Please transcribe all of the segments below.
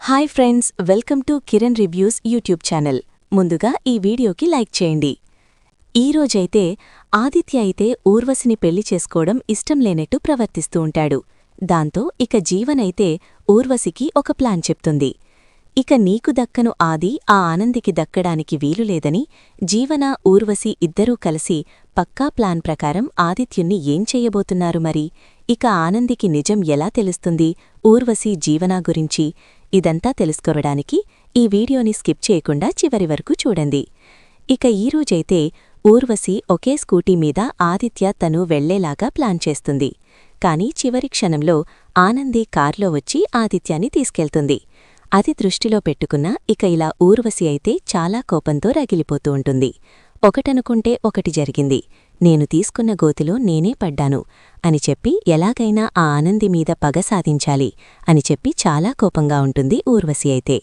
Hi friends, welcome to Kiran reviews YouTube channel. ముందుగా ఈ వీడియోకి లైక్ చేయండి. ఈరోజైతే ఆదిత్య అయితే ఊర్వశిని పెళ్లి చేసుకోవడం ఇష్టం లేనట్టు ప్రవర్తిస్తూ ఉంటాడు. దాంతో ఇక జీవనైతే ఊర్వశికి ఒక ప్లాన్ చెప్తుంది. ఇక నీకు దక్కను ఆది ఆ ఆనందికి దక్కడానికి వీలులేదని జీవన ఊర్వశి ఇద్దరూ కలిసి పక్కా ప్లాన్ ప్రకారం ఆదిత్యుణ్ణి ఏం చెయ్యబోతున్నారు మరి? ఇక ఆనందికి నిజం ఎలా తెలుస్తుంది ఊర్వశి జీవన గురించి? ఇదంతా తెలుసుకోవడానికి ఈ వీడియోని స్కిప్ చేయకుండా చివరి వరకు చూడండి. ఇక ఈరోజైతే ఊర్వశి ఒకే స్కూటీ మీద ఆదిత్య తను వెళ్లేలాగా ప్లాన్ చేస్తుంది. కాని చివరి క్షణంలో ఆనంది కార్లో వచ్చి ఆదిత్యాన్ని తీసుకెళ్తుంది. అది దృష్టిలో పెట్టుకున్న ఇక ఇలా ఊర్వశి అయితే చాలా కోపంతో రగిలిపోతూ ఉంటుంది. ఒకటనుకుంటే ఒకటి జరిగింది. నేను తీసుకున్న గోతిలో నేనే పడ్డాను అని చెప్పి ఎలాగైనా ఆ ఆనంది మీద పగ సాధించాలి అని చెప్పి చాలా కోపంగా ఉంటుంది ఊర్వశి అయితే.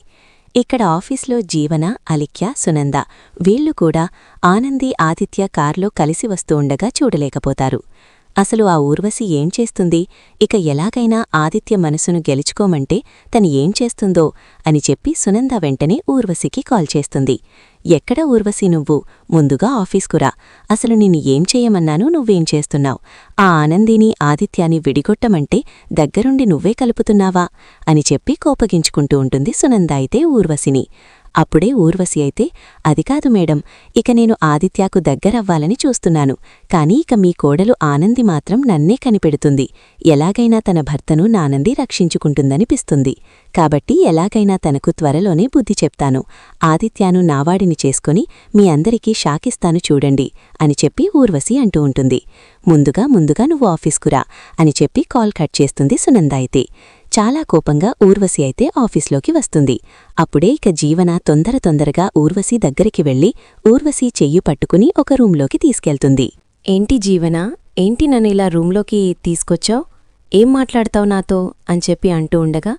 ఇక్కడ ఆఫీస్లో జీవన, అలిఖ్య, సునంద వీళ్లు కూడా ఆనంది ఆదిత్య కార్లో కలిసి వస్తూ ఉండగా చూడలేకపోతారు. అసలు ఆ ఊర్వశి ఏం చేస్తుంది? ఇక ఎలాగైనా ఆదిత్య మనసును గెలుచుకోమంటే తను ఏం చేస్తుందో అని చెప్పి సునంద వెంటనే ఊర్వశికి కాల్ చేస్తుంది. ఎక్కడ ఊర్వశి నువ్వు? ముందుగా ఆఫీస్కురా. అసలు నిన్ను ఏం చేయమన్నాను, నువ్వేం చేస్తున్నావు? ఆ ఆనందిని ఆదిత్యాన్ని విడిగొట్టమంటే దగ్గరుండి నువ్వే కలుపుతున్నావా అని చెప్పి కోపగించుకుంటూ ఉంటుంది సునంద అయితే ఊర్వశిని. అప్పుడే ఊర్వశి అయితే, అది కాదు మేడం, ఇక నేను ఆదిత్యాకు దగ్గరవ్వాలని చూస్తున్నాను. కాని ఇక మీ కోడలు ఆనంది మాత్రం నన్నే కనిపెడుతుంది. ఎలాగైనా తన భర్తను నానంది రక్షించుకుంటుందనిపిస్తుంది. కాబట్టి ఎలాగైనా తనకు త్వరలోనే బుద్ధి చెప్తాను. ఆదిత్యాను నావాడిని చేసుకుని మీ అందరికీ షాకిస్తాను చూడండి అని చెప్పి ఊర్వశి అంటూ ఉంటుంది. ముందుగా నువ్వు ఆఫీస్కురా అని చెప్పి కాల్ కట్ చేస్తుంది సునంద అయితే. చాలా కోపంగా ఊర్వశి అయితే ఆఫీస్లోకి వస్తుంది. అప్పుడే ఇక జీవన తొందరగా ఊర్వశి దగ్గరికి వెళ్లి ఊర్వశి చెయ్యి పట్టుకుని ఒక రూంలోకి తీసుకెళ్తుంది. ఏంటి జీవనా, ఏంటి నన్ను ఇలా రూంలోకి తీసుకొచ్చావు? ఏం మాట్లాడతావు నాతో అని చెప్పి అంటూ ఉండగా,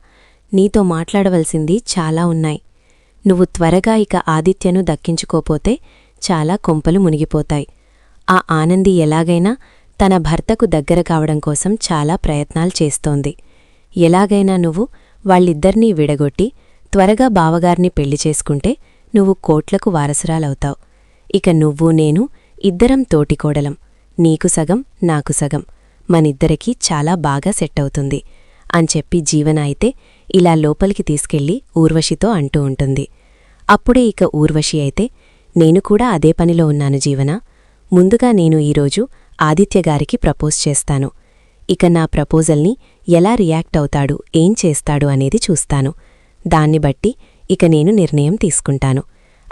నీతో మాట్లాడవలసింది చాలా ఉన్నాయి. నువ్వు త్వరగా ఇక ఆదిత్యను దక్కించుకోపోతే చాలా కొంపలు మునిగిపోతాయి. ఆ ఆనంది ఎలాగైనా తన భర్తకు దగ్గర కావడం కోసం చాలా ప్రయత్నాలు చేస్తోంది. ఎలాగైనా నువ్వు వాళ్ళిద్దర్నీ విడగొట్టి త్వరగా బావగారిని పెళ్లి చేసుకుంటే నువ్వు కోట్లకు వారసురాలవుతావు. ఇక నువ్వు నేను ఇద్దరం తోటికోడలం. నీకు సగం, నాకు సగం. మనిద్దరికీ చాలా బాగా సెట్ అవుతుంది అని చెప్పి జీవన అయితే ఇలా లోపలికి తీసుకెళ్లి ఊర్వశితో అంటూ ఉంటుంది. అప్పుడే ఇక ఊర్వశి అయితే, నేను కూడా అదే పనిలో ఉన్నాను జీవన. ముందుగా నేను ఈరోజు ఆదిత్యగారికి ప్రపోజ్ చేస్తాను. ఇక నా ప్రపోజల్ని ఎలా రియాక్ట్ అవుతాడు, ఏం చేస్తాడు అనేది చూస్తాను. దాన్ని బట్టి ఇక నేను నిర్ణయం తీసుకుంటాను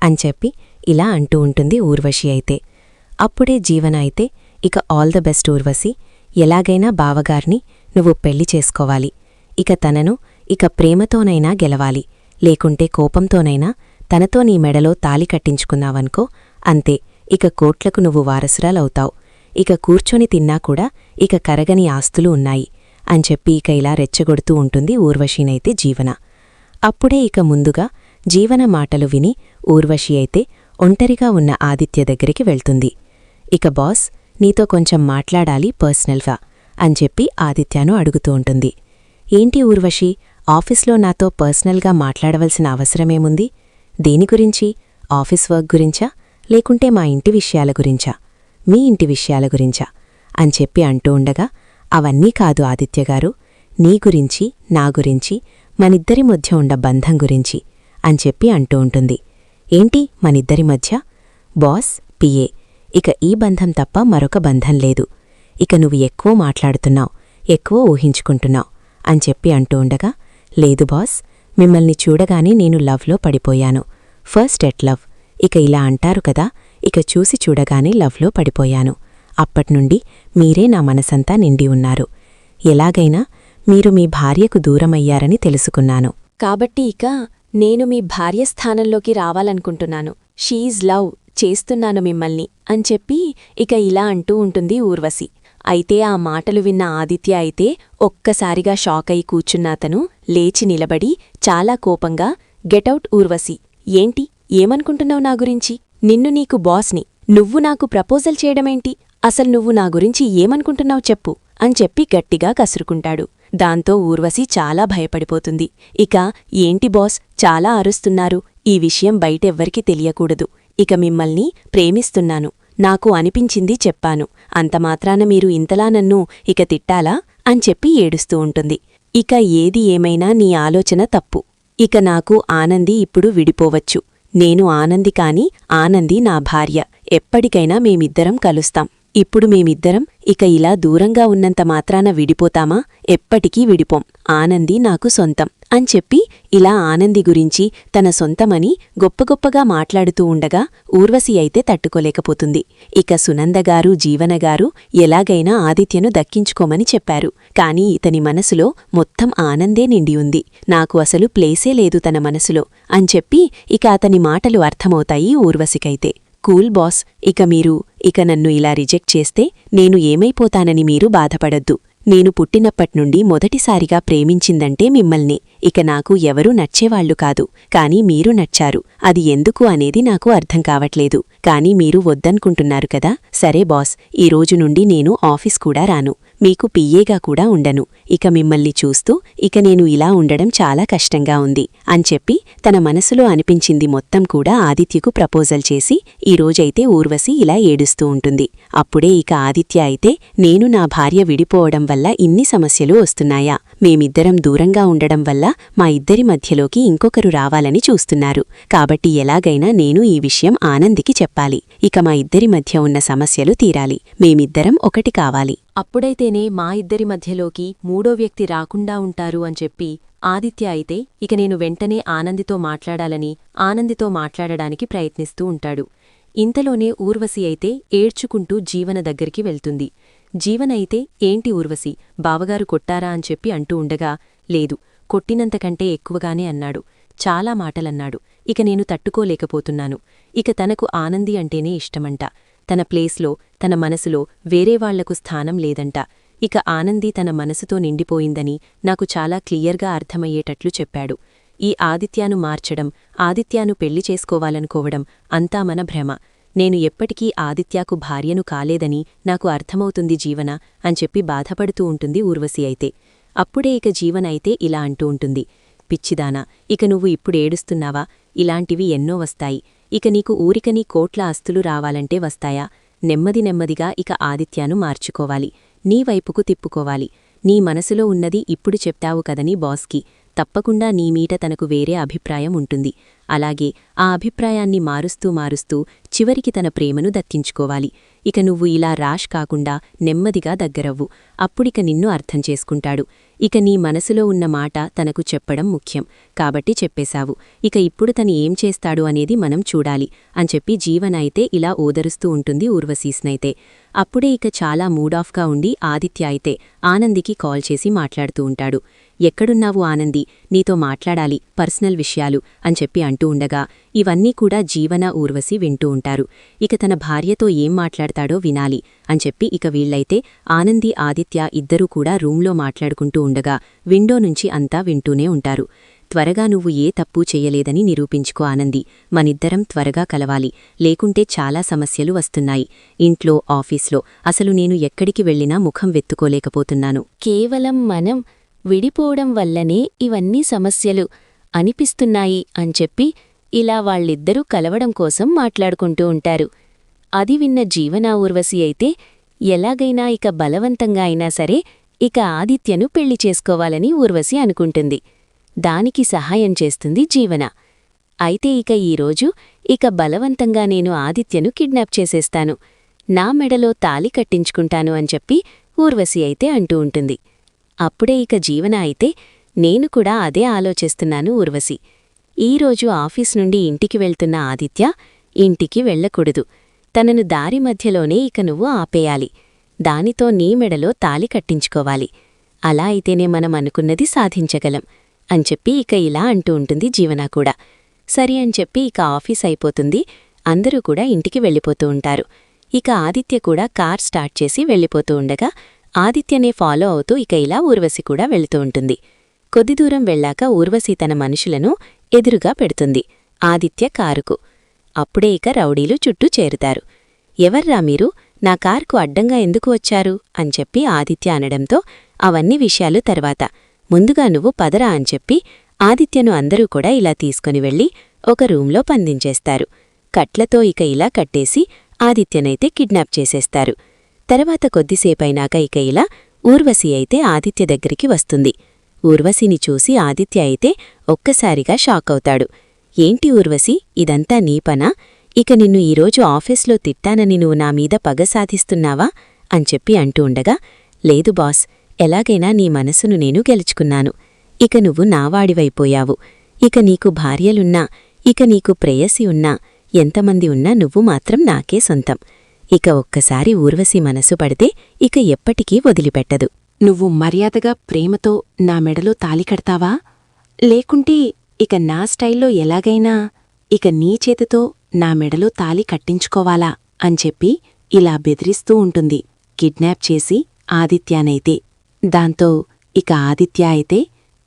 అని చెప్పి ఇలా అంటూ ఉంటుంది ఊర్వశి అయితే. అప్పుడే జీవన అయితే, ఇక ఆల్ ద బెస్ట్ ఊర్వశి. ఎలాగైనా బావగారిని నువ్వు పెళ్లి చేసుకోవాలి. ఇక తనను ఇక ప్రేమతోనైనా గెలవాలి, లేకుంటే కోపంతోనైనా తనతో నీ మెడలో తాలి కట్టించుకున్నావనుకో, అంతే, ఇక కోట్లకు నువ్వు వారసురాలవుతావు. ఇక కూర్చొని తిన్నా కూడా ఇక కరగని ఆస్తులు ఉన్నాయి అని చెప్పి ఇక ఇలా రెచ్చగొడుతూ ఉంటుంది ఊర్వశినైతే జీవన. అప్పుడే ఇక ముందుగా జీవన మాటలు విని ఊర్వశి అయితే ఒంటరిగా ఉన్న ఆదిత్య దగ్గరికి వెళ్తుంది. ఇక బాస్, నీతో కొంచెం మాట్లాడాలి పర్సనల్గా అని చెప్పి ఆదిత్యను అడుగుతూ ఉంటుంది. ఏంటి ఊర్వశి, ఆఫీస్లో నాతో పర్సనల్గా మాట్లాడవలసిన అవసరమేముంది? దేని గురించి? ఆఫీస్ వర్క్ గురించా, లేకుంటే మా ఇంటి విషయాల గురించా, మీ ఇంటి విషయాల గురించా అని చెప్పి అంటూ ఉండగా, అవన్నీ కాదు ఆదిత్యగారు, నీ గురించి, నా గురించి, మనిద్దరి మధ్య ఉండ బంధం గురించి అని చెప్పి అంటూ ఉంటుంది. ఏంటి మనిద్దరి మధ్య? బాస్, పిఏ, ఇక ఈ బంధం తప్ప మరొక బంధం లేదు. ఇక నువ్వు ఎక్కువ మాట్లాడుతున్నావు, ఎక్కువ ఊహించుకుంటున్నావు అని చెప్పి అంటూ ఉండగా, లేదు బాస్, మిమ్మల్ని చూడగానే నేను లవ్లో పడిపోయాను. ఫస్ట్ ఎట్ లవ్, ఇక ఇలా అంటారు కదా, ఇక చూసి చూడగానే లవ్లో పడిపోయాను. అప్పట్నుండి మీరే నా మనసంతా నిండి ఉన్నారు. ఎలాగైనా మీరు మీ భార్యకు దూరమయ్యారని తెలుసుకున్నాను. కాబట్టి ఇక నేను మీ భార్య స్థానంలోకి రావాలనుకుంటున్నాను. షీఈజ్ లవ్ చేస్తున్నాను మిమ్మల్ని అని చెప్పి ఇక ఇలా అంటూ ఉంటుంది ఊర్వశి. అయితే ఆ మాటలు విన్న ఆదిత్య అయితే ఒక్కసారిగా షాకయి కూర్చున్నాతను లేచి నిలబడి చాలా కోపంగా, గెటౌట్ ఊర్వశి, ఏంటి ఏమనుకుంటున్నావు నా గురించి? నిన్ను నీకు బాస్ని, నువ్వు నాకు ప్రపోజల్ చేయడమేంటి? అసలు నువ్వు నా గురించి ఏమనుకుంటున్నావు చెప్పు అని చెప్పి గట్టిగా కసురుకుంటాడు. దాంతో ఊర్వశి చాలా భయపడిపోతుంది. ఇక ఏంటి బాస్ చాలా అరుస్తున్నారు, ఈ విషయం బయటెవ్వరికీ తెలియకూడదు. ఇక మిమ్మల్ని ప్రేమిస్తున్నాను, నాకు అనిపించింది చెప్పాను, అంతమాత్రాన మీరు ఇంతలా నన్ను ఇక తిట్టాలా అని చెప్పి ఏడుస్తూ ఉంటుంది. ఇక ఏది ఏమైనా నీ ఆలోచన తప్పు. ఇక నాకు ఆనంది ఇప్పుడు విడిపోవచ్చు. నేను ఆనంది కాని ఆనంది నా భార్య. ఎప్పటికైనా మేమిద్దరం కలుస్తాం. ఇప్పుడు మేమిద్దరం ఇక ఇలా దూరంగా ఉన్నంత మాత్రాన విడిపోతామా? ఎప్పటికీ విడిపోం. ఆనంది నాకు సొంతం అని చెప్పి ఇలా ఆనంది గురించి తన సొంతమని గొప్పగొప్పగా మాట్లాడుతూ ఉండగా ఊర్వశి అయితే తట్టుకోలేకపోతుంది. ఇక సునందగారు జీవనగారు ఎలాగైనా ఆదిత్యను దక్కించుకోమని చెప్పారు. కాని ఇతని మనసులో మొత్తం ఆనందే నిండి ఉంది. నాకు అసలు ప్లేసే లేదు తన మనసులో అని చెప్పి ఇక అతని మాటలు అర్థమవుతాయి ఊర్వశికైతే. కూల్ బాస్, ఇక నన్ను ఇలా రిజెక్ట్ చేస్తే నేను ఏమైపోతానని మీరు బాధపడొద్దు. నేను పుట్టినప్పట్నుండి మొదటిసారిగా ప్రేమించిందంటే మిమ్మల్ని. ఇక నాకు ఎవరూ నచ్చేవాళ్లు కాదు, కాని మీరు నచ్చారు. అది ఎందుకు అనేది నాకు అర్థం కావట్లేదు. కాని మీరు వద్దనుకుంటున్నారు కదా. సరే బాస్, ఈ రోజు నుండి నేను ఆఫీస్ కూడా రాను, మీకు పిఏగా కూడా ఉండను. ఇక మిమ్మల్ని చూస్తూ ఇక నేను ఇలా ఉండడం చాలా కష్టంగా ఉంది అని చెప్పి తన మనసులో అనిపించింది మొత్తం కూడా ఆదిత్యకు ప్రపోజల్ చేసి ఈ రోజైతే ఊర్వశి ఇలా ఏడుస్తూ ఉంటుంది. అప్పుడే ఇక ఆదిత్య అయితే నేను నా భార్య విడిపోవడం వల్ల ఇన్ని సమస్యలు వస్తున్నాయా? మేమిద్దరం దూరంగా ఉండడం వల్ల మా ఇద్దరి మధ్యలోకి ఇంకొకరు రావాలని చూస్తున్నారు. కాబట్టి ఎలాగైనా నేను ఈ విషయం ఆనందికి చెప్పాలి. ఇక మా ఇద్దరి మధ్య ఉన్న సమస్యలు తీరాలి. మేమిద్దరం ఒకటి కావాలి. అప్పుడైతేనే మా ఇద్దరి మధ్యలోకి మూడో వ్యక్తి రాకుండా ఉంటారు అని చెప్పి ఆదిత్య అయితే ఇక నేను వెంటనే ఆనందితో మాట్లాడాలని ఆనందితో మాట్లాడడానికి ప్రయత్నిస్తూ ఉంటాడు. ఇంతలోనే ఊర్వశి అయితే ఏడ్చుకుంటూ జీవన దగ్గరికి వెళ్తుంది. జీవన అయితే ఏంటి ఊర్వశి, బావగారు కొట్టారా అని చెప్పి అంటూ ఉండగా లేదు, కొట్టినంతకంటే ఎక్కువగానే అన్నాడు, చాలా మాటలన్నాడు. ఇక నేను తట్టుకోలేకపోతున్నాను. ఇక తనకు ఆనంది అంటేనే ఇష్టమంట. తన ప్లేస్లో తన మనసులో వేరేవాళ్లకు స్థానం లేదంట. ఇక ఆనంది తన మనసుతో నిండిపోయిందని నాకు చాలా క్లియర్గా అర్థమయ్యేటట్లు చెప్పాడు. ఈ ఆదిత్యాను మార్చడం, ఆదిత్యాను పెళ్లి చేసుకోవాలనుకోవడం అంతా మన భ్రమ. నేను ఎప్పటికీ ఆదిత్యాకు భార్యను కాలేదని నాకు అర్థమవుతుంది జీవన అని చెప్పి బాధపడుతూ ఉంటుంది ఊర్వశి అయితే. అప్పుడే ఇక జీవన అయితే ఇలా అంటూ ఉంటుంది, పిచ్చిదానా, ఇక నువ్వు ఇప్పుడేడుస్తున్నావా? ఇలాంటివి ఎన్నో వస్తాయి. ఇక నీకు ఊరికని కోట్ల ఆస్తులు రావాలంటే వస్తాయా? నెమ్మదిగా ఇక ఆదిత్యాను మార్చుకోవాలి, నీ వైపుకు తిప్పుకోవాలి. నీ మనసులో ఉన్నది ఇప్పుడు చెప్తావు కదని బాస్కి, తప్పకుండా నీ మీట తనకు వేరే అభిప్రాయం ఉంటుంది. అలాగే ఆ అభిప్రాయాన్ని మారుస్తూ చివరికి తన ప్రేమను దక్కించుకోవాలి. ఇక నువ్వు ఇలా రాష్ కాకుండా నెమ్మదిగా దగ్గరవ్వు, అప్పుడిక నిన్ను అర్థం చేసుకుంటాడు. ఇక నీ మనసులో ఉన్న మాట తనకు చెప్పడం ముఖ్యం కాబట్టి చెప్పేశావు. ఇక ఇప్పుడు తను ఏం చేస్తాడు అనేది మనం చూడాలి అని చెప్పి జీవన అయితే ఇలా ఓదరుస్తూ ఉంటుంది ఊర్వశీస్నైతే. అప్పుడే ఇక చాలా మూడాఫ్గా ఉండి ఆదిత్య అయితే ఆనందికి కాల్ చేసి మాట్లాడుతూ ఉంటాడు. ఎక్కడున్నావు ఆనంది, నీతో మాట్లాడాలి, పర్సనల్ విషయాలు అని చెప్పి అంటూ ఉండగా ఇవన్నీ కూడా జీవన ఊర్వశి వింటూ ఉంటారు. ఇక తన భార్యతో ఏం మాట్లాడతాడో వినాలి అని చెప్పి ఇక వీళ్లైతే ఆనంది ఆదిత్య ఇద్దరూ కూడా రూంలో మాట్లాడుకుంటూ ఉండగా విండో నుంచి అంతా వింటూనే ఉంటారు. త్వరగా నువ్వు ఏ తప్పూ చెయ్యలేదని నిరూపించుకో ఆనంది, మనిద్దరం త్వరగా కలవాలి, లేకుంటే చాలా సమస్యలు వస్తున్నాయి. ఇంట్లో ఆఫీస్లో అసలు నేను ఎక్కడికి వెళ్లినా ముఖం వెత్తుకోలేకపోతున్నాను. కేవలం మనం విడిపోవడం వల్లనే ఇవన్నీ సమస్యలు అనిపిస్తున్నాయి అని చెప్పి ఇలా వాళ్ళిద్దరూ కలవడం కోసం మాట్లాడుకుంటూ ఉంటారు. అది విన్న జీవన ఊర్వశి అయితే ఎలాగైనా ఇక బలవంతంగా అయినా సరే ఇక ఆదిత్యను పెళ్లి చేసుకోవాలని ఊర్వశి అనుకుంటుంది. దానికి సహాయం చేస్తుంది జీవన. అయితే ఇక ఈరోజు ఇక బలవంతంగా నేను ఆదిత్యను కిడ్నాప్ చేసేస్తాను, నా మెడలో తాళి కట్టించుకుంటాను అని చెప్పి ఊర్వశి అయితే అంటూ ఉంటుంది. అప్పుడే ఇక జీవన అయితే నేను కూడా అదే ఆలోచిస్తున్నాను ఊర్వశి. ఈరోజు ఆఫీస్ నుండి ఇంటికి వెళ్తున్న ఆదిత్య ఇంటికి వెళ్లకూడదు, తనను దారి మధ్యలోనే ఇక నువ్వు ఆపేయాలి, దానితో నీ మెడలో తాళి కట్టించుకోవాలి. అలా అయితేనే మనం అనుకున్నది సాధించగలం అని చెప్పి ఇక ఇలా అంటూ ఉంటుంది జీవన కూడా. సరి అని చెప్పి ఇక ఆఫీస్ అయిపోతుంది. అందరూ కూడా ఇంటికి వెళ్ళిపోతూ ఉంటారు. ఇక ఆదిత్య కూడా కార్ స్టార్ట్ చేసి వెళ్ళిపోతూ ఉండగా ఆదిత్యనే ఫాలో అవుతూ ఇక ఇలా ఊర్వశి కూడా వెళుతూ ఉంటుంది. కొద్ది దూరం వెళ్ళాక ఊర్వశి తన మనుషులను ఎదురుగా పెడుతుంది ఆదిత్య కారుకు. అప్పుడే ఇక రౌడీలు చుట్టూ చేరుతారు. ఎవర్రా మీరు, నా కార్కు అడ్డంగా ఎందుకు వచ్చారు అని చెప్పి ఆదిత్య అనడంతో అవన్నీ విషయాలు తర్వాత ముందుగా నువ్వు పదరా అని చెప్పి ఆదిత్యను అందరూ కూడా ఇలా తీసుకుని వెళ్ళి ఒక రూంలో బంధించేస్తారు. కట్లతో ఇక ఇలా కట్టేసి ఆదిత్యనైతే కిడ్నాప్ చేసేస్తారు. తర్వాత కొద్దిసేపైనాక ఇక ఇలా ఊర్వశి అయితే ఆదిత్య దగ్గరికి వస్తుంది. ఊర్వశిని చూసి ఆదిత్య అయితే ఒక్కసారిగా షాకవుతాడు. ఏంటి ఊర్వశి, ఇదంతా నీ పనా? ఇక నిన్ను ఈరోజు ఆఫీస్లో తిట్టానని నువ్వు నా మీద పగ సాధిస్తున్నావా అని చెప్పి అంటూ ఉండగా, లేదు బాస్, ఎలాగైనా నీ మనసును నేను గెలుచుకున్నాను. ఇక నువ్వు నావాడివైపోయావు. ఇక నీకు భార్యలున్నా, ఇక నీకు ప్రేయసి ఉన్నా, ఎంతమంది ఉన్నా నువ్వు మాత్రం నాకే సొంతం. ఇక ఒక్కసారి ఊర్వశి మనసు పడితే ఇక ఎప్పటికీ వదిలిపెట్టదు. నువ్వు మర్యాదగా ప్రేమతో నా మెడలో తాళి కడతావా, లేకుంటే ఇక నా స్టైల్లో ఎలాగైనా ఇక నీ చేతితో నా మెడలో తాళి కట్టించుకోవాలా అని చెప్పి ఇలా బెదిరిస్తూ ఉంటుంది కిడ్నాప్ చేసి ఆదిత్యానైతే. దాంతో ఇక ఆదిత్య అయితే,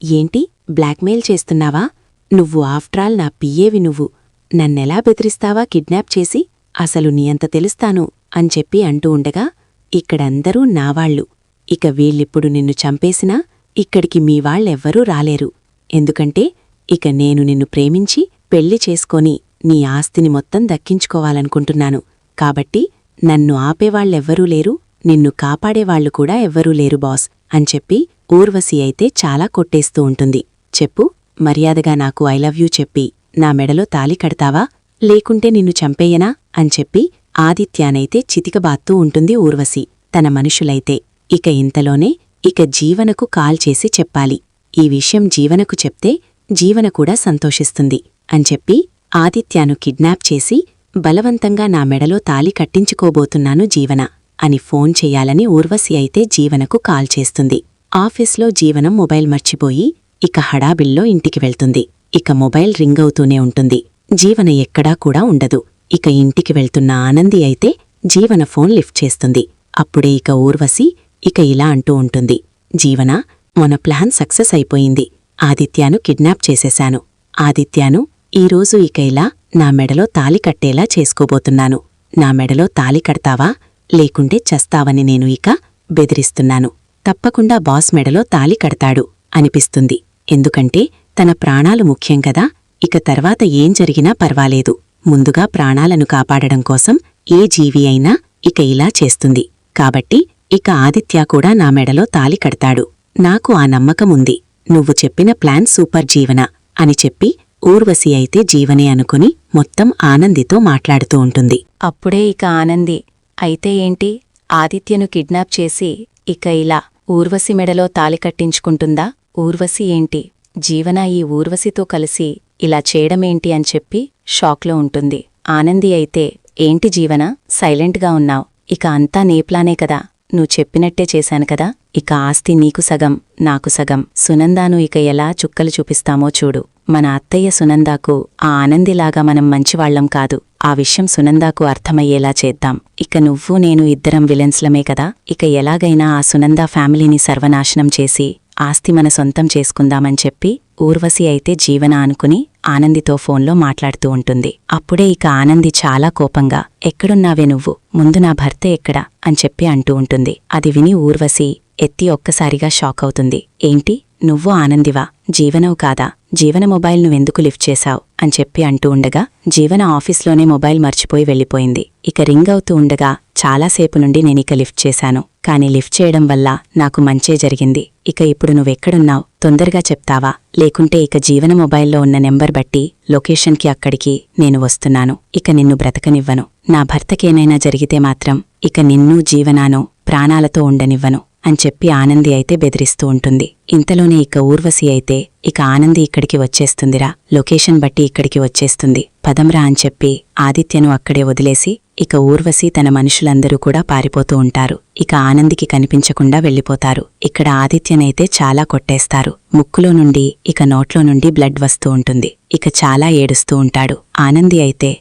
ఏంటి బ్లాక్మెయిల్ చేస్తున్నావా? నువ్వు ఆఫ్ట్రాల్ నా పిఏవి, నువ్వు నన్నెలా బెదిరిస్తావా కిడ్నాప్ చేసి? అసలు నీ అంత తెలుస్తాను అని చెప్పి అంటూ ఉండగా, ఇక్కడందరూ నావాళ్లు. ఇక వీళ్ళిప్పుడు నిన్ను చంపేసినా ఇక్కడికి మీ వాళ్ళెవ్వరూ రాలేరు. ఎందుకంటే ఇక నేను నిన్ను ప్రేమించి పెళ్లి చేసుకొని నీ ఆస్తిని మొత్తం దక్కించుకోవాలనుకుంటున్నాను. కాబట్టి నన్ను ఆపేవాళ్లెవ్వరూ లేరు, నిన్ను కాపాడేవాళ్లు కూడా ఎవ్వరూ లేరు బాస్ అని చెప్పి ఊర్వశి అయితే చాలా కొట్టేస్తూ ఉంటుంది. చెప్పు, మర్యాదగా నాకు ఐ లవ్ యూ చెప్పి నా మెడలో తాళి కడతావా, లేకుంటే నిన్ను చంపేయనా అని చెప్పి ఆదిత్యానైతే చితికబాత్తూ ఉంటుంది ఊర్వశి తన మనుషులైతే. ఇక ఇంతలోనే ఇక జీవనకు కాల్ చేసి చెప్పాలి. ఈ విషయం జీవనకు చెప్తే జీవన కూడా సంతోషిస్తుంది అని చెప్పి ఆదిత్యాను కిడ్నాప్ చేసి బలవంతంగా నా మెడలో తాళి కట్టించుకోబోతున్నాను జీవన అని ఫోన్ చెయ్యాలని ఊర్వశి అయితే జీవనకు కాల్ చేస్తుంది. ఆఫీస్లో జీవనం మొబైల్ మర్చిపోయి ఇక హడాబిల్లో ఇంటికి వెళ్తుంది. ఇక మొబైల్ రింగ్ అవుతూనే ఉంటుంది. జీవన ఎక్కడా కూడా ఉండదు. ఇక ఇంటికి వెళ్తున్న ఆనంది అయితే జీవన ఫోన్ లిఫ్ట్ చేస్తుంది. అప్పుడే ఇక ఊర్వశి ఇక ఇలా అంటూ ఉంటుంది, జీవనా, మన ప్లాన్ సక్సెస్ అయిపోయింది. ఆదిత్యాను కిడ్నాప్ చేసేశాను. ఆదిత్యాను ఈరోజు ఇక ఇలా నా మెడలో తాళి కట్టేలా చేసుకోబోతున్నాను. నా మెడలో తాళి కడతావా, లేకుంటే చస్తావని నేను ఇక బెదిరిస్తున్నాను. తప్పకుండా బాస్ మెడలో తాళి కడతాడు అనిపిస్తుంది. ఎందుకంటే తన ప్రాణాలు ముఖ్యం కదా. ఇక తర్వాత ఏం జరిగినా పర్వాలేదు, ముందుగా ప్రాణాలను కాపాడడం కోసం ఏ జీవి అయినా ఇక ఇలా చేస్తుంది. కాబట్టి ఇక ఆదిత్య కూడా నా మెడలో తాళి కడతాడు. నాకు ఆ నమ్మకముంది. నువ్వు చెప్పిన ప్లాన్ సూపర్ జీవన అని చెప్పి ఊర్వశి అయితే జీవనే అనుకుని మొత్తం ఆనందితో మాట్లాడుతూ ఉంటుంది. అప్పుడే ఇక ఆనంది, అయితే ఏంటి, ఆదిత్యను కిడ్నాప్ చేసి ఇక ఇలా ఊర్వశి మెడలో తాళి కట్టించుకుంటుందా? ఊర్వశి ఏంటి, జీవన ఈ ఊర్వశితో కలిసి ఇలా చేయడమేంటి అని చెప్పి షాక్లో ఉంటుంది. ఆనంది అయితే, ఏంటి జీవన సైలెంట్గా ఉన్నావ్? ఇక అంతా నేప్లానే కదా, నువ్వు చెప్పినట్టే చేశాను కదా. ఇక ఆస్తి నీకు సగం, నాకు సగం. సునందాను ఇక ఎలా చుక్కలు చూపిస్తామో చూడు. మన అత్తయ్య సునందాకు ఆ ఆనందిలాగా మనం మంచివాళ్లం కాదు. ఆ విషయం సునందాకు అర్థమయ్యేలా చేద్దాం. ఇక నువ్వు నేను ఇద్దరం విలన్స్లమే కదా. ఇక ఎలాగైనా ఆ సునందా ఫ్యామిలీని సర్వనాశనం చేసి ఆస్తి మన సొంతం చేసుకుందామని చెప్పి ఊర్వశి అయితే జీవన అనుకుని ఆనందితో ఫోన్లో మాట్లాడుతూ ఉంటుంది. అప్పుడే ఇక ఆనంది చాలా కోపంగా, ఎక్కడున్నావే నువ్వు, ముందు నా భర్త ఎక్కడా అని చెప్పి అంటూ ఉంటుంది. అది విని ఊర్వశి ఎత్తి ఒక్కసారిగా షాక్ అవుతుంది. ఏంటి, నువ్వు ఆనందివా, జీవనవు కాదా? జీవన మొబైల్ నువ్వెందుకు లిఫ్ట్ చేశావు అని చెప్పి అంటూ ఉండగా జీవన ఆఫీస్లోనే మొబైల్ మర్చిపోయి వెళ్ళిపోయింది. ఇక రింగ్ అవుతూ ఉండగా చాలాసేపు నుండి నేనిక లిఫ్ట్ చేశాను, కానీ లిఫ్ట్ చేయడం వల్ల నాకు మంచే జరిగింది. ఇక ఇప్పుడు నువ్వెక్కడున్నావు, తొందరగా చెప్తావా, లేకుంటే ఇక జీవన మొబైల్లో ఉన్న నెంబర్ బట్టి లొకేషన్కి అక్కడికి నేను వస్తున్నాను. ఇక నిన్ను బ్రతకనివ్వను. నా భర్తకేనైనా జరిగితే మాత్రం ఇక నిన్నూ జీవనానో ప్రాణాలతో ఉండనివ్వను అని చెప్పి ఆనంది అయితే బెదిరిస్తూ ఉంటుంది. ఇంతలోనే ఇక ఊర్వశి అయితే, ఇక ఆనంది ఇక్కడికి వచ్చేస్తుందిరా, లొకేషన్ బట్టి ఇక్కడికి వచ్చేస్తుంది, పదంరా అని చెప్పి ఆదిత్యను అక్కడే వదిలేసి ఇక ఊర్వశి తన మనుషులందరూ కూడా పారిపోతూ ఉంటారు. ఇక ఆనందికి కనిపించకుండా వెళ్ళిపోతారు. ఇక్కడ ఆదిత్యనైతే చాలా కొట్టేస్తారు. ముక్కులో నుండి ఇక నోట్లో నుండి బ్లడ్ వస్తూ ఉంటుంది. ఇక చాలా ఏడుస్తూ ఉంటాడు. ఆనంది అయితే,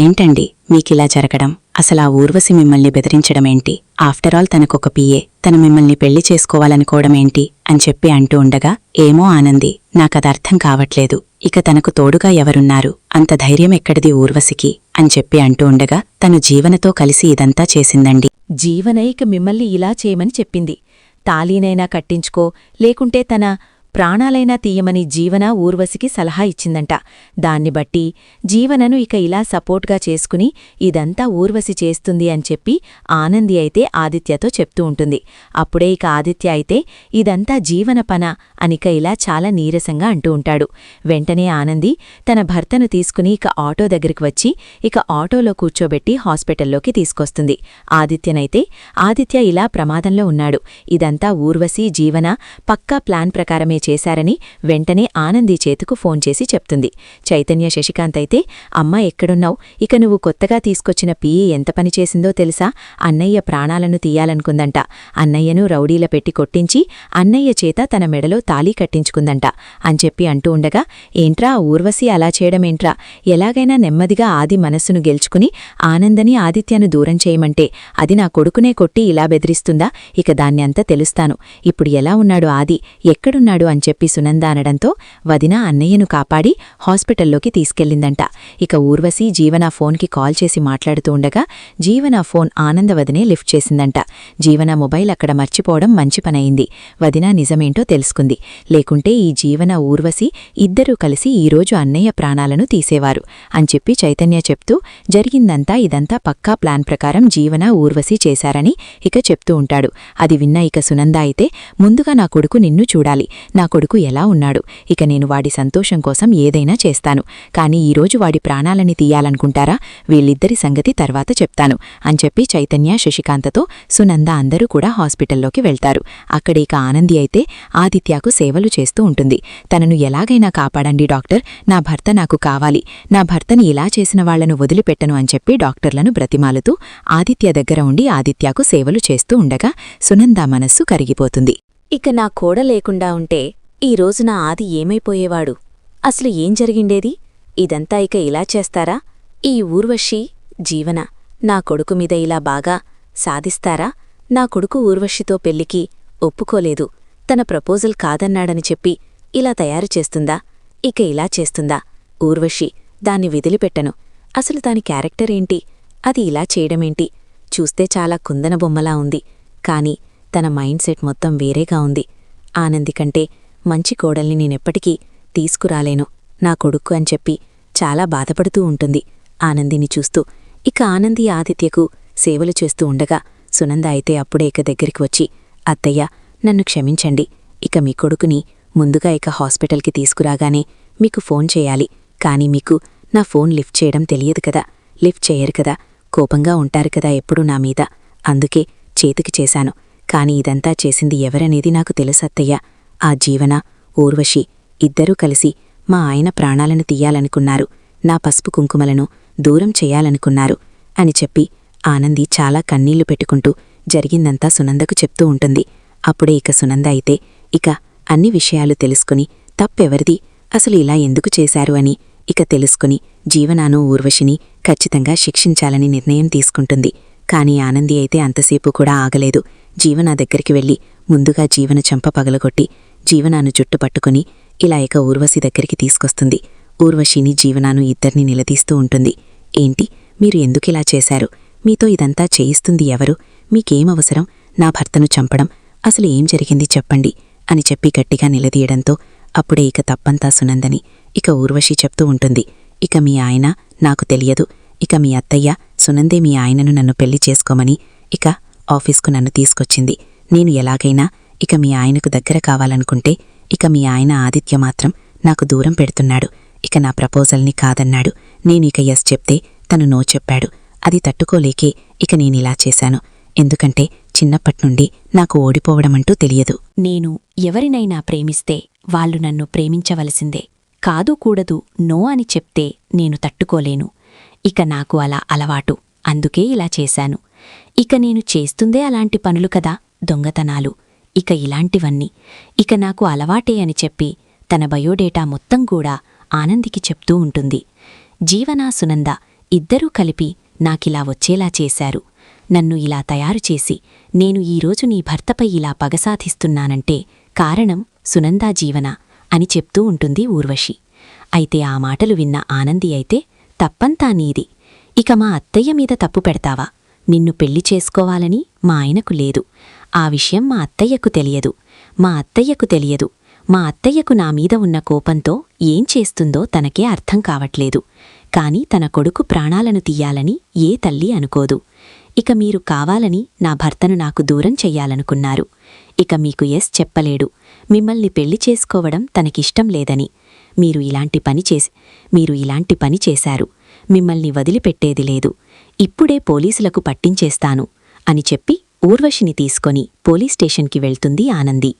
ఏంటండి మీకిలా జరగడం, అసలా ఊర్వశి మిమ్మల్ని బెదిరించడమేంటి ఆఫ్టరాల్ తనకొక పిఏ, తను మిమ్మల్ని పెళ్లి చేసుకోవాలనుకోవడమేంటి అని చెప్పి అంటూ ఉండగా, ఏమో ఆనంది, నాకదర్థం కావట్లేదు. ఇక తనకు తోడుగా ఎవరున్నారు? అంత ధైర్యం ఎక్కడిది ఊర్వశికి అని చెప్పి అంటూ ఉండగా, తను జీవనతో కలిసి ఇదంతా చేసిందండి. జీవన ఇక మిమ్మల్ని ఇలా చేయమని చెప్పింది. తాళీనైనా కట్టించుకో, లేకుంటే తన ప్రాణాలైనా తీయమని జీవన ఊర్వశికి సలహా ఇచ్చిందంట. దాన్ని బట్టి జీవనను ఇక ఇలా సపోర్ట్గా చేసుకుని ఇదంతా ఊర్వశి చేస్తుంది అని చెప్పి ఆనంది అయితే ఆదిత్యతో చెప్తూ ఉంటుంది. అప్పుడే ఇక ఆదిత్య అయితే ఇదంతా జీవన పన అనిక ఇలా చాలా నీరసంగా అంటూ ఉంటాడు. వెంటనే ఆనంది తన భర్తను తీసుకుని ఇక ఆటో దగ్గరికి వచ్చి ఇక ఆటోలో కూర్చోబెట్టి హాస్పిటల్లోకి తీసుకొస్తుంది. ఆదిత్య ఇలా ప్రమాదంలో ఉన్నాడు, ఇదంతా ఊర్వశి జీవన పక్కా ప్లాన్ ప్రకారమే చేశారని వెంటనే ఆనంది చేతుకు ఫోన్ చేసి చెప్తుంది. చైతన్య శశికాంత్ అయితే, అమ్మా ఎక్కడున్నావు? ఇక నువ్వు కొత్తగా తీసుకొచ్చిన పిఏ ఎంత పనిచేసిందో తెలుసా? అన్నయ్య ప్రాణాలను తీయాలనుకుందంట. అన్నయ్యను రౌడీల పెట్టి కొట్టించి అన్నయ్య చేత తన మెడలో తాళీ కట్టించుకుందంట అని చెప్పి అంటూ ఉండగా, ఏంట్రా ఊర్వశి అలా చేయడమేంట్రా? ఎలాగైనా నెమ్మదిగా ఆది మనస్సును గెలుచుకుని ఆనందని ఆదిత్యను దూరం చేయమంటే అది నా కొడుకునే కొట్టి ఇలా బెదిరిస్తుందా? ఇక దాన్ని అంతా తెలుస్తాను. ఇప్పుడు ఎలా ఉన్నాడు ఆది, ఎక్కడున్నాడు అని చెప్పి సునంద అనడంతో వదిన అన్నయ్యను కాపాడి హాస్పిటల్లోకి తీసుకెళ్లిందంట. ఇక ఊర్వశి జీవన ఫోన్కి కాల్ చేసి మాట్లాడుతూ ఉండగా జీవన ఫోన్ ఆనంద వదినే లిఫ్ట్ చేసిందంట. జీవన మొబైల్ అక్కడ మర్చిపోవడం మంచి పనయింది. వదిన నిజమేంటో తెలుసుకుంది. లేకుంటే ఈ జీవన ఊర్వశి ఇద్దరూ కలిసి ఈరోజు అన్నయ్య ప్రాణాలను తీసేవారు అని చెప్పి చైతన్య చెప్తూ ఇదంతా పక్కా ప్లాన్ ప్రకారం జీవన ఊర్వశి చేశారని ఇక చెప్తూ ఉంటాడు. అది విన్న ఇక సునంద అయితే, ముందుగా నా కొడుకు నిన్ను చూడాలి. నా కొడుకు ఎలా ఉన్నాడు? ఇక నేను వాడి సంతోషం కోసం ఏదైనా చేస్తాను. కానీ ఈరోజు వాడి ప్రాణాలని తీయాలనుకుంటారా? వీళ్ళిద్దరి సంగతి తర్వాత చెప్తాను అని చెప్పి చైతన్య శశికాంతతో సునంద అందరూ కూడా హాస్పిటల్లోకి వెళ్తారు. అక్కడ ఇక ఆనంది అయితే ఆదిత్యకు సేవలు చేస్తూ ఉంటుంది. తనను ఎలాగైనా కాపాడండి డాక్టర్, నా భర్త నాకు కావాలి, నా భర్తని ఇలా చేసిన వాళ్లను వదిలిపెట్టను అని చెప్పి డాక్టర్లను బ్రతిమాలుతూ ఆదిత్య దగ్గర ఉండి ఆదిత్యకు సేవలు చేస్తూ ఉండగా సునంద మనస్సు కరిగిపోతుంది. ఇక నా కోడ లేకుండా ఉంటే ఈ రోజున ఆది ఏమైపోయేవాడు? అసలు ఏం జరిగిండేది? ఇదంతా ఇక ఇలా చేస్తారా? ఈ ఊర్వశి జీవన నా కొడుకు మీద ఇలా బాగా సాధిస్తారా? నా కొడుకు ఊర్వశితో పెళ్లికి ఒప్పుకోలేదు, తన ప్రపోజల్ కాదన్నాడని చెప్పి ఇలా తయారు చేస్తుందా? ఇక ఇలా చేస్తుందా? ఊర్వశి దాన్ని విదిలిపెట్టను. అసలు దాని క్యారెక్టర్ ఏంటి? అది ఇలా చేయడమేంటి? చూస్తే చాలా కుందన బొమ్మలా ఉంది, కాని తన మైండ్ సెట్ మొత్తం వేరేగా ఉంది. ఆనంది కంటే మంచి కోడల్ని నేనెప్పటికీ తీసుకురాలేను నా కొడుకు అని చెప్పి చాలా బాధపడుతూ ఉంటుంది ఆనందిని చూస్తూ. ఇక ఆనంది ఆదిత్యకు సేవలు చేస్తూ ఉండగా సునంద అయితే అప్పుడే ఇక దగ్గరికి వచ్చి, అత్తయ్య నన్ను క్షమించండి, ఇక మీ కొడుకుని ముందుగా ఇక హాస్పిటల్కి తీసుకురాగానే మీకు ఫోన్ చేయాలి. కాని మీకు నా ఫోన్ లిఫ్ట్ చేయడం తెలియదు కదా, లిఫ్ట్ చేయరు కదా, కోపంగా ఉంటారు కదా ఎప్పుడూ నా మీద, అందుకే చేతికి చేశాను. కాని ఇదంతా చేసింది ఎవరనేది నాకు తెలుసత్తయ్య. ఆ జీవన ఊర్వశి ఇద్దరూ కలిసి మా ఆయన ప్రాణాలను తీయాలనుకున్నారు, నా పసుపు కుంకుమలను దూరం చెయ్యాలనుకున్నారు అని చెప్పి ఆనంది చాలా కన్నీళ్లు పెట్టుకుంటూ జరిగిందంతా సునందకు చెప్తూ ఉంటుంది. అప్పుడే ఇక సునంద అయితే ఇక అన్ని విషయాలు తెలుసుకుని తప్పెవరిది, అసలు ఇలా ఎందుకు చేశారు అని ఇక తెలుసుకుని జీవనాను ఊర్వశిని ఖచ్చితంగా శిక్షించాలని నిర్ణయం తీసుకుంటుంది. కాని ఆనంది అయితే అంతసేపు కూడా ఆగలేదు. జీవన దగ్గరికి వెళ్లి ముందుగా జీవన చెంప పగలగొట్టి జీవనాను జుట్టు పట్టుకుని ఇలా ఇక ఊర్వశి దగ్గరికి తీసుకొస్తుంది. ఊర్వశిని జీవనాను ఇద్దరిని నిలదీస్తూ ఉంటుంది. ఏంటి, మీరు ఎందుకిలా చేశారు? మీతో ఇదంతా చేయిస్తుంది ఎవరు? మీకేమవసరం నా భర్తను చంపడం? అసలు ఏం జరిగింది చెప్పండి అని చెప్పి గట్టిగా నిలదీయడంతో అప్పుడే ఇక తప్పంతా సునందని ఇక ఊర్వశి చెప్తూ ఉంటుంది. ఇక మీ ఆయన నాకు తెలియదు, ఇక మీ అత్తయ్య సునందే మీ ఆయనను నన్ను పెళ్లి చేసుకోమని ఇక ఆఫీస్కు నన్ను తీసుకొచ్చింది. నేను ఎలాగైనా ఇక మీ ఆయనకు దగ్గర కావాలనుకుంటే ఇక మీ ఆయన ఆదిత్య మాత్రం నాకు దూరం పెడుతున్నాడు. ఇక నా ప్రపోజల్ని కాదన్నాడు. నేను ఇక ఎస్ చెప్తే తను నో చెప్పాడు. అది తట్టుకోలేకే ఇక నేనిలా చేశాను. ఎందుకంటే చిన్నప్పట్నుండి నాకు ఓడిపోవడమంటూ తెలియదు. నేను ఎవరినైనా ప్రేమిస్తే వాళ్ళు నన్ను ప్రేమించవలసిందే, కాదు కూడదు నో అని చెప్తే నేను తట్టుకోలేను. ఇక నాకు అలా అలవాటు, అందుకే ఇలా చేశాను. ఇక నేను చేస్తుందే అలాంటి పనులు కదా, దొంగతనాలు, ఇక ఇలాంటివన్నీ ఇక నాకు అలవాటే అని చెప్పి తన బయోడేటా మొత్తం కూడా ఆనందికి చెప్తూ ఉంటుంది. జీవన సునంద ఇద్దరూ కలిపి నాకిలా వచ్చేలా చేశారు. నన్ను ఇలా తయారుచేసి నేను ఈరోజు నీ భర్తపై ఇలా పగసాధిస్తున్నానంటే కారణం సునందా జీవన అని చెప్తూ ఉంటుంది ఊర్వశి. అయితే ఆ మాటలు విన్న ఆనంది అయితే, తప్పంతా నీది, ఇక మా అత్తయ్య మీద తప్పు పెడతావా? నిన్ను పెళ్లి చేసుకోవాలని మా ఆయనకు లేదు. ఆ విషయం మా అత్తయ్యకు తెలియదు. మా అత్తయ్యకు నా మీద ఉన్న కోపంతో ఏం చేస్తుందో తనకే అర్థం కావట్లేదు. కాని తన కొడుకు ప్రాణాలను తీయాలని ఏ తల్లి అనుకోదు. ఇక మీరు కావాలని నా భర్తను నాకు దూరం చెయ్యాలనుకున్నారు. ఇక మీకు ఎస్ చెప్పలేడు. మిమ్మల్ని పెళ్లి చేసుకోవడం తనకిష్టం లేదని. మీరు ఇలాంటి పని చేశారు. మిమ్మల్ని వదిలిపెట్టేది లేదు. ఇప్పుడే పోలీసులకు పట్టించేస్తాను అని చెప్పి ఊర్వశిని తీసుకొని పోలీస్ స్టేషన్కి వెళ్తుంది ఆనంది.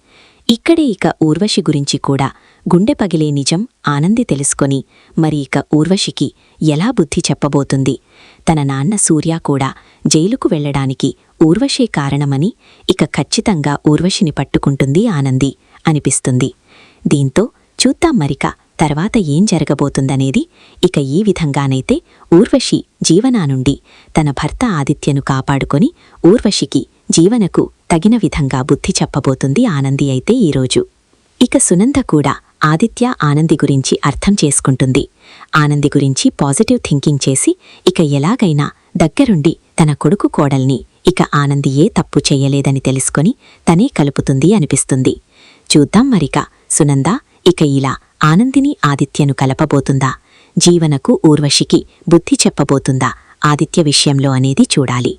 ఇక్కడే ఇక ఊర్వశి గురించి కూడా గుండె పగిలే నిజం ఆనంది తెలుసుకొని మరి ఇక ఊర్వశికి ఎలా బుద్ధి చెప్పబోతుంది? తన నాన్న సూర్య కూడా జైలుకు వెళ్లడానికి ఊర్వశే కారణమని ఇక ఖచ్చితంగా ఊర్వశిని పట్టుకుంటుంది ఆనంది అనిపిస్తుంది. దీంతో చూద్దాం మరిక తర్వాత ఏం జరగబోతుందనేది. ఇక ఈ విధంగానైతే ఊర్వశి జీవనా నుండి తన భర్త ఆదిత్యను కాపాడుకొని ఊర్వశికి జీవనకు తగిన విధంగా బుద్ధి చెప్పబోతుంది ఆనంది అయితే ఈరోజు. ఇక సునంద కూడా ఆదిత్య ఆనంది గురించి అర్థం చేసుకుంటుంది. ఆనంది గురించి పాజిటివ్ థింకింగ్ చేసి ఇక ఎలాగైనా దగ్గరుండి తన కొడుకు కోడల్ని ఇక ఆనంది ఏ తప్పు చెయ్యలేదని తెలుసుకొని తనే కలుపుతుంది అనిపిస్తుంది. చూద్దాం మరిక సునంద ఇక ఇలా ఆనందిని ఆదిత్యను కలపబోతుందా? జీవనకు ఊర్వశికి బుద్ధి చెప్పబోతుందా ఆదిత్య విషయంలో అనేది చూడాలి.